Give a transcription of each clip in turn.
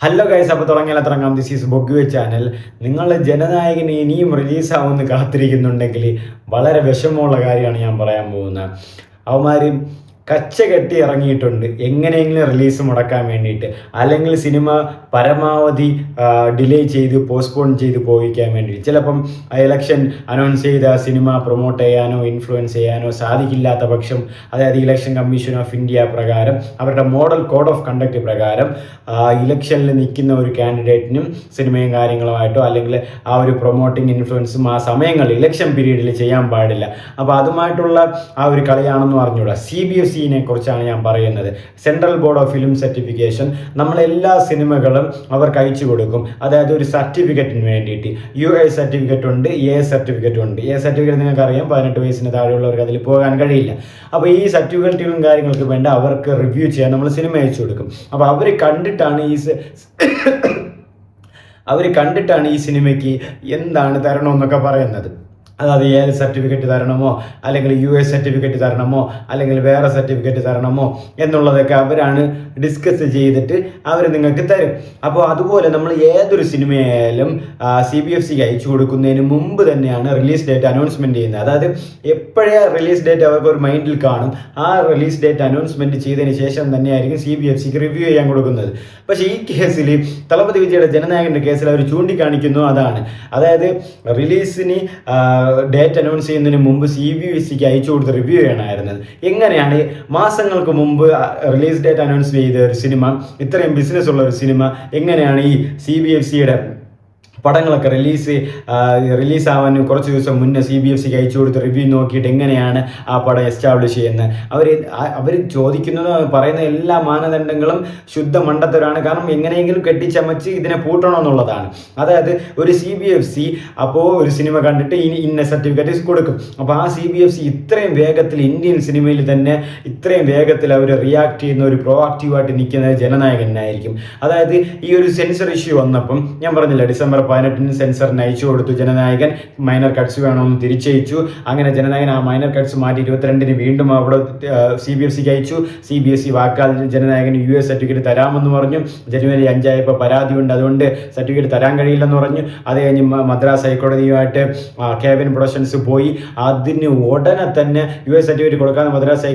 Hello guys, അപ്പോൾ തുടങ്ങാം. This is ബൊഗ്വേ ചാനൽ. നിങ്ങൾ ജനനായകന് ഇനിയും റിലീസാവുമെന്ന് കാത്തിരിക്കുന്നുണ്ടെങ്കിൽ വളരെ വിഷമമുള്ള കാര്യമാണ് ഞാൻ പറയാൻ പോകുന്നത്. അവന്മാർ കച്ച കെട്ടി ഇറങ്ങിയിട്ടുണ്ട് എങ്ങനെയെങ്കിലും റിലീസ് മുടക്കാൻ വേണ്ടിയിട്ട്, അല്ലെങ്കിൽ സിനിമ പരമാവധി ഡിലേ ചെയ്ത് പോസ്റ്റ്പോൺ ചെയ്ത് പോയിക്കാൻ വേണ്ടിയിട്ട്. ചിലപ്പം ഇലക്ഷൻ അനൗൺസ് ചെയ്ത സിനിമ പ്രൊമോട്ട് ചെയ്യാനോ ഇൻഫ്ലുവൻസ് ചെയ്യാനോ സാധിക്കില്ലാത്ത പക്ഷം, അതായത് ഇലക്ഷൻ കമ്മീഷൻ ഓഫ് ഇന്ത്യ പ്രകാരം അവരുടെ മോഡൽ കോഡ് ഓഫ് കണ്ടക്ട് പ്രകാരം ഇലക്ഷനിൽ നിൽക്കുന്ന ഒരു കാൻഡിഡേറ്റിനും സിനിമയും കാര്യങ്ങളുമായിട്ടോ അല്ലെങ്കിൽ ആ ഒരു പ്രൊമോട്ടിങ് ഇൻഫ്ലുവൻസും ആ സമയങ്ങളിൽ ഇലക്ഷൻ പീരീഡിൽ ചെയ്യാൻ പാടില്ല. അപ്പോൾ അതുമായിട്ടുള്ള ആ ഒരു കളിയാണെന്ന് പറഞ്ഞുകൂടാ. CBFC കുറിച്ചാണ് ഞാൻ പറയുന്നത്. Central board of film certification നമ്മളെല്ലാ സിനിമകളും അവർക്ക് അയച്ചു കൊടുക്കും. അതായത് ഒരു സർട്ടിഫിക്കറ്റിന് വേണ്ടിയിട്ട് UA സർട്ടിഫിക്കറ്റ് ഉണ്ട്, A സർട്ടിഫിക്കറ്റ് ഉണ്ട്. A സർട്ടിഫിക്കറ്റ് നിങ്ങൾക്ക് അറിയാം, 18 വയസ്സിന് താഴെയുള്ളവർക്ക് അതിൽ പോകാൻ കഴിയില്ല. അപ്പോൾ ഈ സർട്ടിഫിക്കറ്റുകളും കാര്യങ്ങൾക്ക് വേണ്ടി അവർക്ക് റിവ്യൂ ചെയ്യാൻ നമ്മൾ സിനിമ അയച്ചു കൊടുക്കും. അപ്പോൾ അവർ കണ്ടിട്ടാണ് ഈ സിനിമയ്ക്ക് എന്താണ് തരണമെന്നൊക്കെ പറയുന്നത്. അതായത് ഏത് സർട്ടിഫിക്കറ്റ് തരണമോ, അല്ലെങ്കിൽ US സർട്ടിഫിക്കറ്റ് തരണമോ, അല്ലെങ്കിൽ വേറെ സർട്ടിഫിക്കറ്റ് തരണമോ എന്നുള്ളതൊക്കെ അവരാണ് ഡിസ്കസ് ചെയ്തിട്ട് അവർ നിങ്ങൾക്ക് തരും. അപ്പോൾ അതുപോലെ നമ്മൾ ഏതൊരു സിനിമയായാലും CBFCക്ക് അയച്ചു കൊടുക്കുന്നതിന് മുമ്പ് തന്നെയാണ് റിലീസ് ഡേറ്റ് അനൗൺസ്മെൻറ്റ് ചെയ്യുന്നത്. അതായത് എപ്പോഴേ റിലീസ് ഡേറ്റ് അവർക്ക് ഒരു മൈൻഡിൽ കാണും. ആ റിലീസ് ഡേറ്റ് അനൗൺസ്മെൻറ്റ് ചെയ്തതിന് ശേഷം തന്നെയായിരിക്കും CBFCക്ക് റിവ്യൂ ചെയ്യാൻ കൊടുക്കുന്നത്. പക്ഷേ ഈ കേസിൽ തളപതി വിജയുടെ ജനനായകൻ്റെ കേസിൽ അവർ ചൂണ്ടിക്കാണിക്കുന്നു അതാണ്. അതായത് റിലീസിന് ഡേറ്റ് അനൗൺസ് ചെയ്യുന്നതിന് മുമ്പ് CBFCക്ക് അയച്ചു കൊടുത്ത് റിവ്യൂ ചെയ്യണമായിരുന്നത്. എങ്ങനെയാണ് മാസങ്ങൾക്ക് മുമ്പ് റിലീസ് ഡേറ്റ് അനൗൺസ് ചെയ്ത ഒരു സിനിമ, ഇത്രയും ബിസിനസ് ഉള്ള ഒരു സിനിമ, എങ്ങനെയാണ് ഈ CBFCയുടെ പടങ്ങളൊക്കെ റിലീസാവാൻ കുറച്ച് ദിവസം മുന്നേ CBFCക്ക് അയച്ചു കൊടുത്ത് റിവ്യൂ നോക്കിയിട്ട് എങ്ങനെയാണ് ആ പടം എസ്റ്റാബ്ലിഷ് ചെയ്യുന്നത്? അവർ ചോദിക്കുന്നത്, പറയുന്ന എല്ലാ മാനദണ്ഡങ്ങളും ശുദ്ധ മണ്ടത്തരാണ്. കാരണം എങ്ങനെയെങ്കിലും കെട്ടിച്ചമച്ച് ഇതിനെ പൂട്ടണമെന്നുള്ളതാണ്. അതായത് ഒരു CBFC അപ്പോൾ ഒരു സിനിമ കണ്ടിട്ട് ഇന്ന സർട്ടിഫിക്കറ്റ് കൊടുക്കും. അപ്പോൾ ആ CBFC ഇത്രയും വേഗത്തിൽ ഇന്ത്യൻ സിനിമയിൽ തന്നെ ഇത്രയും വേഗത്തിൽ അവർ റിയാക്ട് ചെയ്യുന്ന ഒരു പ്രോആക്റ്റീവായിട്ട് നിൽക്കുന്നത് ജനനായകനായിരിക്കും. അതായത് ഈ ഒരു സെൻസർ ഇഷ്യൂ വന്നപ്പം ഞാൻ പറഞ്ഞില്ല, December 18 സെൻസറിന് അയച്ചു കൊടുത്തു. ജനനായകൻ മൈനർ കട്ട്സ് വേണമെന്ന് തിരിച്ചയച്ചു. അങ്ങനെ ജനനായകൻ ആ മൈനർ കട്ട്സ് മാറ്റി 22 വീണ്ടും അവിടെ CBFCക്ക് അയച്ചു. CBFC വാക്കാൽ ജനനായകന് US സർട്ടിഫിക്കറ്റ് തരാമെന്ന് പറഞ്ഞു. January 5 പരാതിയുണ്ട്, അതുകൊണ്ട് സർട്ടിഫിക്കറ്റ് തരാൻ കഴിയില്ലെന്ന് പറഞ്ഞു. അത് കഴിഞ്ഞ് മദ്രാസ് ഹൈക്കോടതിയുമായിട്ട് കേവിൻ പ്രൊഡക്ഷൻസ് പോയി. അതിന് ഉടനെ തന്നെ US സർട്ടിഫിക്കറ്റ് കൊടുക്കാതെ മദ്രാസ്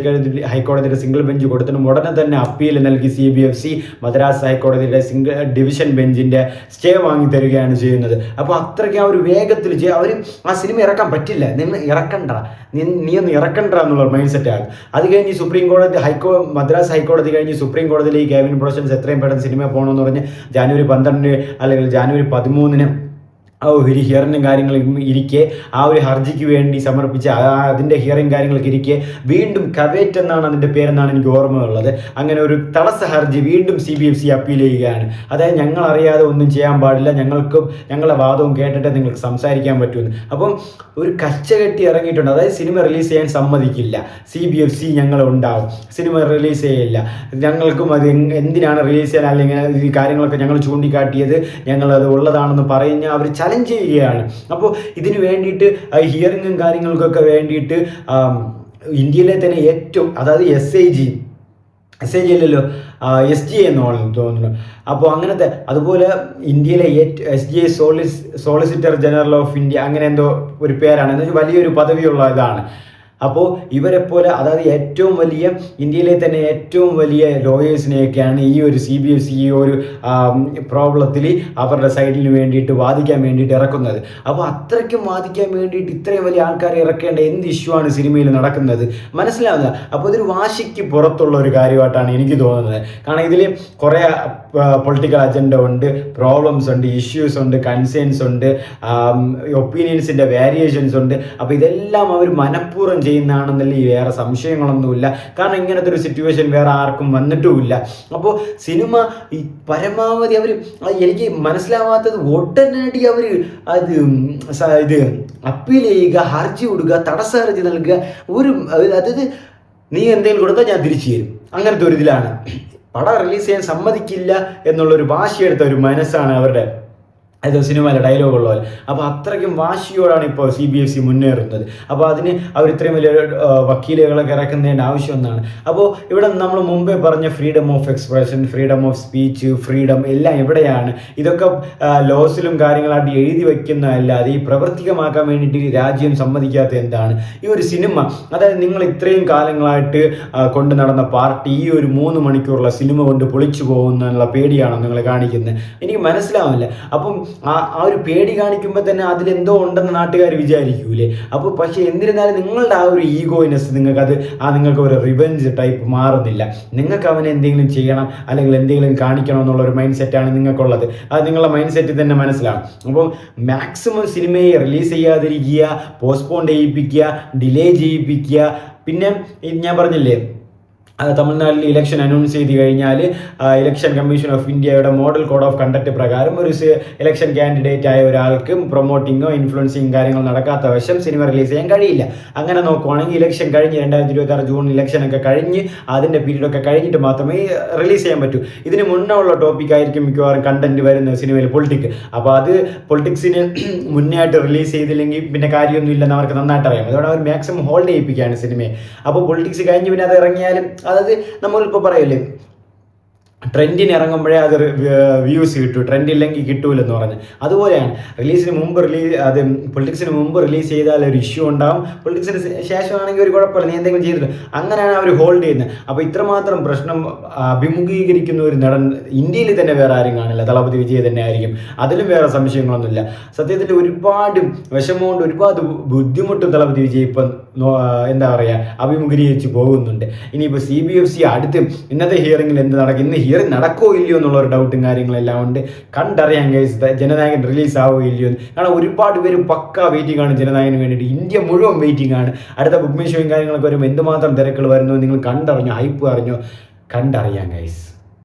ഹൈക്കോടതിയുടെ സിംഗിൾ ബെഞ്ച് കൊടുത്തിട്ടും ഉടനെ തന്നെ അപ്പീൽ നൽകി CBFC മദ്രാസ് ഹൈക്കോടതിയുടെ ഡിവിഷൻ ബെഞ്ചിൻ്റെ സ്റ്റേ വാങ്ങി തരികയാണ് ചെയ്യുന്നത്. അപ്പോൾ അത്രയ്ക്ക് ആ ഒരു വേഗത്തിൽ അവർ ആ സിനിമ ഇറക്കാൻ പറ്റില്ല, നീ ഒന്ന് ഇറക്കണ്ട എന്നുള്ള മൈൻഡ് സെറ്റാണ്. അത് കഴിഞ്ഞ് മദ്രാസ് ഹൈക്കോടതി കഴിഞ്ഞ് സുപ്രീം കോടതിയിലേക്ക് കേവിൻ പ്രൊഡക്ഷൻസ് എത്രയും പെട്ടെന്ന് സിനിമ പോകണമെന്ന് പറഞ്ഞ് January 12 അല്ലെങ്കിൽ January 13 ഒരു ഹിയറിങ്ങും കാര്യങ്ങളും ഇരിക്കെ, ആ ഒരു ഹർജിക്ക് വേണ്ടി സമർപ്പിച്ച അതിൻ്റെ ഹിയറിങ് കാര്യങ്ങളൊക്കെ ഇരിക്കെ വീണ്ടും കവേറ്റ് എന്നാണ് അതിൻ്റെ പേരെന്നാണ് എനിക്ക് ഓർമ്മയുള്ളത്. അങ്ങനെ ഒരു തടസ്സ ഹർജി വീണ്ടും CBFC അപ്പീൽ ചെയ്യുകയാണ്. അതായത് ഞങ്ങൾ അറിയാതെ ഒന്നും ചെയ്യാൻ പാടില്ല, ഞങ്ങളുടെ വാദവും കേട്ടിട്ട് നിങ്ങൾക്ക് സംസാരിക്കാൻ പറ്റുമെന്ന്. അപ്പം ഒരു കച്ച കെട്ടി ഇറങ്ങിയിട്ടുണ്ട്. അതായത് സിനിമ റിലീസ് ചെയ്യാൻ സമ്മതിക്കില്ല CBFC, ഞങ്ങളുണ്ടാവും, സിനിമ റിലീസ് ചെയ്യില്ല, ഞങ്ങൾക്കും അത് എന്തിനാണ് റിലീസ് ചെയ്യാൻ, അല്ലെങ്കിൽ ഈ കാര്യങ്ങളൊക്കെ ഞങ്ങൾ ചൂണ്ടിക്കാട്ടിയത് ഞങ്ങളത് ഉള്ളതാണെന്ന് പറയുന്ന അവർ ചലഞ്ച് ചെയ്യുകയാണ്. അപ്പോൾ ഇതിന് വേണ്ടിയിട്ട് ഹിയറിങ്ങും കാര്യങ്ങൾക്കൊക്കെ വേണ്ടിയിട്ട് ഇന്ത്യയിലെ തന്നെ ഏറ്റവും, അതായത് SIG അല്ലല്ലോ, SGA എന്ന് തോന്നുന്നു. അപ്പോൾ അങ്ങനത്തെ, അതുപോലെ ഇന്ത്യയിലെ SGA solicitor general of India, അങ്ങനെ എന്തോ ഒരു പേരാണ്, എന്ന് വലിയൊരു പദവിയുള്ള ഇതാണ്. അപ്പോൾ ഇവരെപ്പോലെ, അതായത് ഏറ്റവും വലിയ ഇന്ത്യയിലെ തന്നെ ഏറ്റവും വലിയ ലോയേഴ്സിനെയൊക്കെയാണ് ഈ ഒരു CBFC ഈ ഒരു പ്രോബ്ലത്തിൽ അവരുടെ സൈഡിന് വേണ്ടിയിട്ട് വാദിക്കാൻ വേണ്ടിയിട്ട് ഇറക്കുന്നത്. അപ്പോൾ അത്രയ്ക്കും വാദിക്കാൻ വേണ്ടിയിട്ട് ഇത്രയും വലിയ ആൾക്കാരെ ഇറക്കേണ്ട എന്ത് ഇഷ്യൂ ആണ് സിനിമയിൽ നടക്കുന്നത് മനസ്സിലാവുന്നത്. അപ്പോൾ ഇതൊരു വാശിക്ക് പുറത്തുള്ള ഒരു കാര്യമായിട്ടാണ് എനിക്ക് തോന്നുന്നത്. കാരണം ഇതിൽ കുറേ പൊളിറ്റിക്കൽ അജണ്ട ഉണ്ട്, പ്രോബ്ലംസ് ഉണ്ട്, ഇഷ്യൂസ് ഉണ്ട്, കൺസേൺസ് ഉണ്ട്, ഒപ്പീനിയൻസിൻ്റെ വേരിയേഷൻസ് ഉണ്ട്. അപ്പോൾ ഇതെല്ലാം അവർ മനഃപൂർവ്വം ചെയ്യുന്നതാണെന്നല്ല വേറെ സംശയങ്ങളൊന്നുമില്ല. കാരണം ഇങ്ങനത്തെ ഒരു സിറ്റുവേഷൻ വേറെ ആർക്കും വന്നിട്ടുമില്ല. അപ്പോൾ സിനിമ ഈ പരമാവധി അവർ, എനിക്ക് മനസ്സിലാവാത്തത്, ഉടനടി അവർ ഇത് അപ്പീൽ ചെയ്യുക, ഹർജി കൊടുക്കുക, തടസ്സ ഹർജി നൽകുക. അതായത് നീ എന്തെങ്കിലും കൊടുത്താൽ ഞാൻ തിരിച്ചു തരും, അങ്ങനത്തെ ഒരു ഇതിലാണ്. പടം റിലീസ് ചെയ്യാൻ സമ്മതിക്കില്ല എന്നുള്ളൊരു വാശിയെടുത്ത ഒരു മനസ്സാണ് അവരുടെ. അത് സിനിമയിലെ ഡയലോഗുള്ള പോലെ. അപ്പോൾ അത്രയ്ക്കും വാശിയോടാണ് ഇപ്പോൾ CBSE മുന്നേറുന്നത്. അപ്പോൾ അതിന് അവർ ഇത്രയും വലിയ വക്കീലുകളൊക്കെ ഇറക്കുന്നതിൻ്റെ ആവശ്യം ഒന്നാണ്. അപ്പോൾ ഇവിടെ നമ്മൾ മുമ്പേ പറഞ്ഞ freedom of expression, freedom of speech, freedom എല്ലാം എവിടെയാണ്? ഇതൊക്കെ ലോസിലും കാര്യങ്ങളായിട്ട് എഴുതി വയ്ക്കുന്നതല്ലാതെ ഈ പ്രവർത്തികമാക്കാൻ വേണ്ടിയിട്ട് രാജ്യം സമ്മതിക്കാത്ത എന്താണ്? ഈ ഒരു സിനിമ, അതായത് നിങ്ങൾ ഇത്രയും കാലങ്ങളായിട്ട് കൊണ്ട് നടന്ന പാർട്ടി ഈ ഒരു 3 മണിക്കൂറുള്ള സിനിമ കൊണ്ട് പൊളിച്ചു പോകുന്നുള്ള പേടിയാണോ നിങ്ങൾ കാണിക്കുന്നത്? എനിക്ക് മനസ്സിലാവില്ല. അപ്പം ആ ഒരു പേടി കാണിക്കുമ്പോൾ തന്നെ അതിലെന്തോ ഉണ്ടെന്ന് നാട്ടുകാർ വിചാരിക്കൂലേ? അപ്പോൾ പക്ഷേ എന്നിരുന്നാലും നിങ്ങളുടെ ആ ഒരു ഈഗോയിനെസ് നിങ്ങൾക്ക് ഒരു റിവെഞ്ച് ടൈപ്പ് മാറുന്നില്ല. നിങ്ങൾക്ക് അവനെ എന്തെങ്കിലും ചെയ്യണം അല്ലെങ്കിൽ എന്തെങ്കിലും കാണിക്കണം എന്നുള്ള ഒരു മൈൻഡ് സെറ്റാണ് നിങ്ങൾക്കുള്ളത്. അത് നിങ്ങളുടെ മൈൻഡ് സെറ്റിൽ തന്നെ മനസ്സിലാവും. അപ്പോൾ മാക്സിമം സിനിമയെ റിലീസ് ചെയ്യാതിരിക്കുക, പോസ്റ്റ്പോൺ ചെയ്യിപ്പിക്കുക, ഡിലേ ചെയ്യിപ്പിക്കുക. പിന്നെ ഞാൻ പറഞ്ഞില്ലേ, തമിഴ്നാട്ടിൽ ഇലക്ഷൻ അനൗൺസ് ചെയ്ത് കഴിഞ്ഞാൽ ഇലക്ഷൻ കമ്മീഷൻ ഓഫ് ഇന്ത്യയുടെ മോഡൽ കോഡ് ഓഫ് കണ്ടക്ട് പ്രകാരം ഒരു ഇലക്ഷൻ കാൻഡിഡേറ്റ് ആയ ഒരാൾക്ക് പ്രൊമോട്ടിങ്ങോ ഇൻഫ്ലുവൻസിങ് കാര്യങ്ങൾ നടക്കാത്ത വശം സിനിമ റിലീസ് ചെയ്യാൻ കഴിയില്ല. അങ്ങനെ നോക്കുവാണെങ്കിൽ ഇലക്ഷൻ കഴിഞ്ഞ് 2026 ജൂൺ ഇലക്ഷനൊക്കെ കഴിഞ്ഞ് അതിൻ്റെ പീരീഡൊക്കെ കഴിഞ്ഞിട്ട് മാത്രമേ റിലീസ് ചെയ്യാൻ പറ്റൂ. ഇതിന് മുന്നേ ഉള്ള ടോപ്പിക്കായിരിക്കും മിക്കവാറും കണ്ടന്റ് വരുന്നത് സിനിമയിൽ, പൊളിറ്റിക്സ്. അപ്പോൾ അത് പൊളിറ്റിക്സിന് മുന്നേ ആയിട്ട് റിലീസ് ചെയ്തില്ലെങ്കിൽ പിന്നെ കാര്യമൊന്നും ഇല്ലെന്ന് അവർക്ക് നന്നായിട്ട് അറിയാം. അതുകൊണ്ട് അവർ മാക്സിമം ഹോൾഡ് ചെയ്യിപ്പിക്കുകയാണ് സിനിമയെ. അപ്പോൾ പൊളിറ്റിക്സ് കഴിഞ്ഞ് പിന്നെ അത് ഇറങ്ങിയാലും, അതായത് നമ്മളിപ്പോൾ പറയില്ലേ ട്രെൻഡിന് ഇറങ്ങുമ്പോഴേ അത് വ്യൂസ് കിട്ടൂ, ട്രെൻഡ് ഇല്ലെങ്കിൽ കിട്ടൂലെന്ന് പറഞ്ഞ്, അതുപോലെയാണ് പൊളിറ്റിക്സിന് മുമ്പ് റിലീസ് ചെയ്താൽ ഒരു ഇഷ്യൂ ഉണ്ടാവും, പൊളിറ്റിക്സിന് ശേഷമാണെങ്കിൽ ഒരു കുഴപ്പമില്ല, നീ എന്തെങ്കിലും ചെയ്തില്ല, അങ്ങനെയാണ് അവർ ഹോൾഡ് ചെയ്യുന്നത്. അപ്പോൾ ഇത്രമാത്രം പ്രശ്നം അഭിമുഖീകരിക്കുന്ന ഒരു നടൻ ഇന്ത്യയിൽ തന്നെ വേറെ ആരും കാണില്ല, ദളപതി വിജയ് തന്നെ ആയിരിക്കും. അതിലും വേറെ സംശയങ്ങളൊന്നുമില്ല. സത്യത്തിൽ ഒരുപാട് വിഷമമുണ്ട്, ഒരുപാട് ബുദ്ധിമുട്ടും ദളപതി വിജയ് ഇപ്പം എന്താ പറയുക അഭിമുഖീകരിച്ച് പോകുന്നുണ്ട്. ഇനിയിപ്പോൾ CBFC അടുത്ത് ഇന്നത്തെ ഹിയറിംഗിൽ എന്ത് നടക്കും, ഇന്ന് ഹിയറിംഗ് നടക്കോ ഇല്ലയോ എന്നുള്ളൊരു ഡൗട്ടും കാര്യങ്ങളെല്ലാം ഉണ്ട്. കണ്ടറിയാൻ ഗൈസ് ജനനായകൻ റിലീസ് ആവോ ഇല്ലയോ എന്ന്. കാരണം ഒരുപാട് പേര് പക്ക വെയിറ്റിംഗ് ആണ് ജനനായകന് വേണ്ടിയിട്ട്. ഇന്ത്യ മുഴുവൻ വെയിറ്റിംഗ് ആണ്. അടുത്ത ബുക്ക് മൈ ഷോയും കാര്യങ്ങളൊക്കെ വരുമ്പോൾ എന്തുമാത്രം തിരക്കുകൾ വരുന്നു നിങ്ങൾ കണ്ടറിഞ്ഞോ, ഹൈപ്പ് അറിഞ്ഞോ, കണ്ടറിയാം ഗൈസ്.